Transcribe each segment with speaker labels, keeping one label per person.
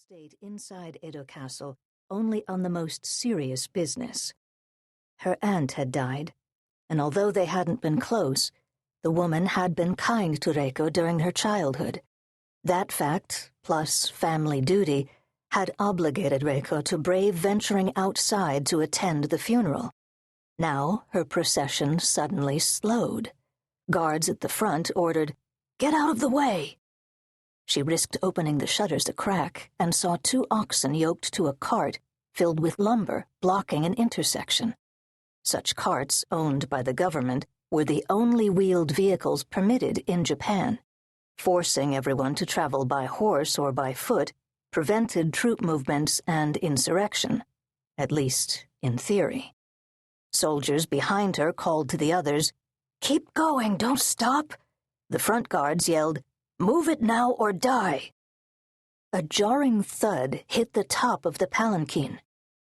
Speaker 1: stayed inside Edo Castle only on the most serious business. Her aunt had died, and although they hadn't been close, the woman had been kind to Reiko during her childhood. That fact, plus family duty, had obligated Reiko to brave venturing outside to attend the funeral. Now her procession suddenly slowed. Guards at the front ordered, "Get out of the way!" She risked opening the shutters a crack and saw 2 oxen yoked to a cart filled with lumber blocking an intersection. Such carts, owned by the government, were the only wheeled vehicles permitted in Japan. Forcing everyone to travel by horse or by foot prevented troop movements and insurrection, at least in theory. Soldiers behind her called to the others, "Keep going, don't stop!" The front guards yelled, "Move it now or die!" A jarring thud hit the top of the palanquin.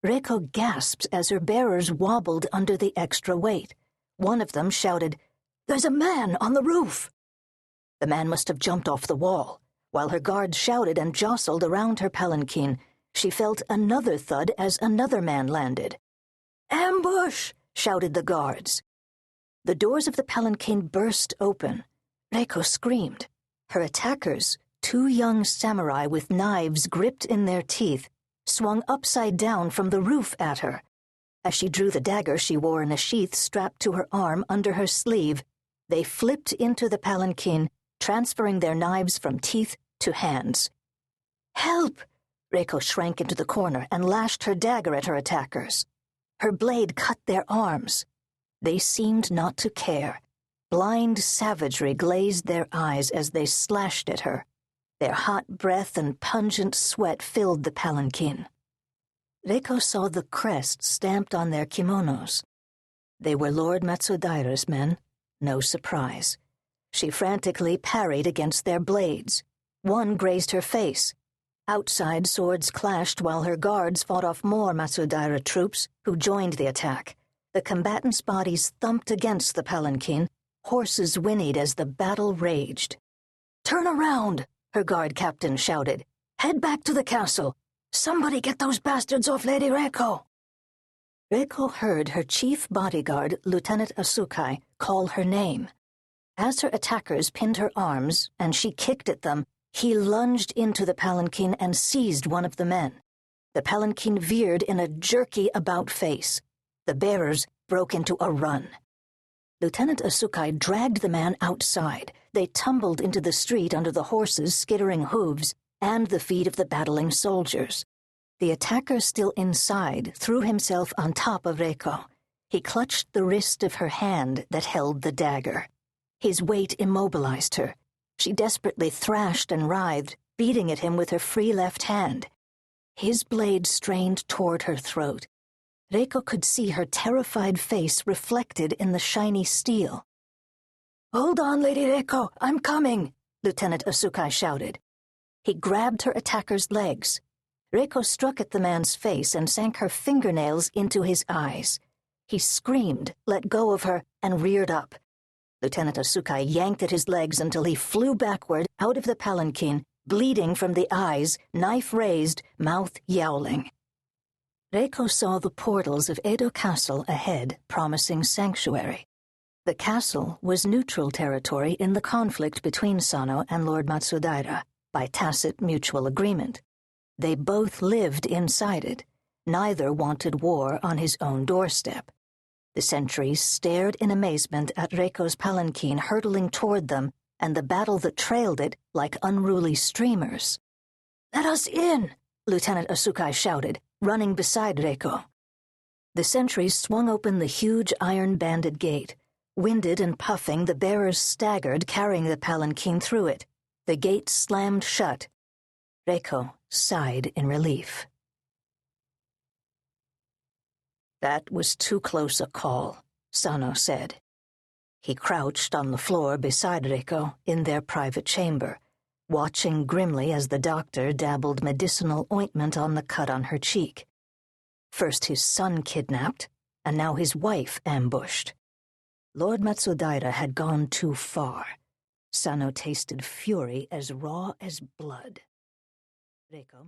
Speaker 1: Reiko gasped as her bearers wobbled under the extra weight. One of them shouted, "There's a man on the roof!" The man must have jumped off the wall. While her guards shouted and jostled around her palanquin, she felt another thud as another man landed. "Ambush!" shouted the guards. The doors of the palanquin burst open. Reiko screamed. Her attackers, 2 young samurai with knives gripped in their teeth, swung upside down from the roof at her. As she drew the dagger she wore in a sheath strapped to her arm under her sleeve, they flipped into the palanquin, transferring their knives from teeth to hands. "Help!" Reiko shrank into the corner and lashed her dagger at her attackers. Her blade cut their arms. They seemed not to care. Blind savagery glazed their eyes as they slashed at her. Their hot breath and pungent sweat filled the palanquin. Reiko saw the crest stamped on their kimonos. They were Lord Matsudaira's men. No surprise. She frantically parried against their blades. One grazed her face. Outside, swords clashed while her guards fought off more Matsudaira troops who joined the attack. The combatants' bodies thumped against the palanquin. Horses whinnied as the battle raged. "Turn around!" her guard captain shouted. "Head back to the castle. Somebody get those bastards off Lady Reiko!" Reiko heard her chief bodyguard, Lieutenant Asukai, call her name. As her attackers pinned her arms and she kicked at them, he lunged into the palanquin and seized one of the men. The palanquin veered in a jerky about-face. The bearers broke into a run. Lieutenant Asukai dragged the man outside. They tumbled into the street under the horses' skittering hooves and the feet of the battling soldiers. The attacker, still inside, threw himself on top of Reiko. He clutched the wrist of her hand that held the dagger. His weight immobilized her. She desperately thrashed and writhed, beating at him with her free left hand. His blade strained toward her throat. Reiko could see her terrified face reflected in the shiny steel. "Hold on, Lady Reiko, I'm coming," Lieutenant Asukai shouted. He grabbed her attacker's legs. Reiko struck at the man's face and sank her fingernails into his eyes. He screamed, let go of her, and reared up. Lieutenant Asukai yanked at his legs until he flew backward out of the palanquin, bleeding from the eyes, knife raised, mouth yowling. Reiko saw the portals of Edo Castle ahead, promising sanctuary. The castle was neutral territory in the conflict between Sano and Lord Matsudaira, by tacit mutual agreement. They both lived inside it. Neither wanted war on his own doorstep. The sentries stared in amazement at Reiko's palanquin hurtling toward them and the battle that trailed it like unruly streamers. "Let us in!" Lieutenant Asukai shouted, running beside Reiko. The sentries swung open the huge iron-banded gate. Winded and puffing, the bearers staggered, carrying the palanquin through it. The gate slammed shut. Reiko sighed in relief. "That was too close a call," Sano said. He crouched on the floor beside Reiko in their private chamber, watching grimly as the doctor dabbled medicinal ointment on the cut on her cheek. First his son kidnapped, and now his wife ambushed. Lord Matsudaira had gone too far. Sano tasted fury as raw as blood. Reiko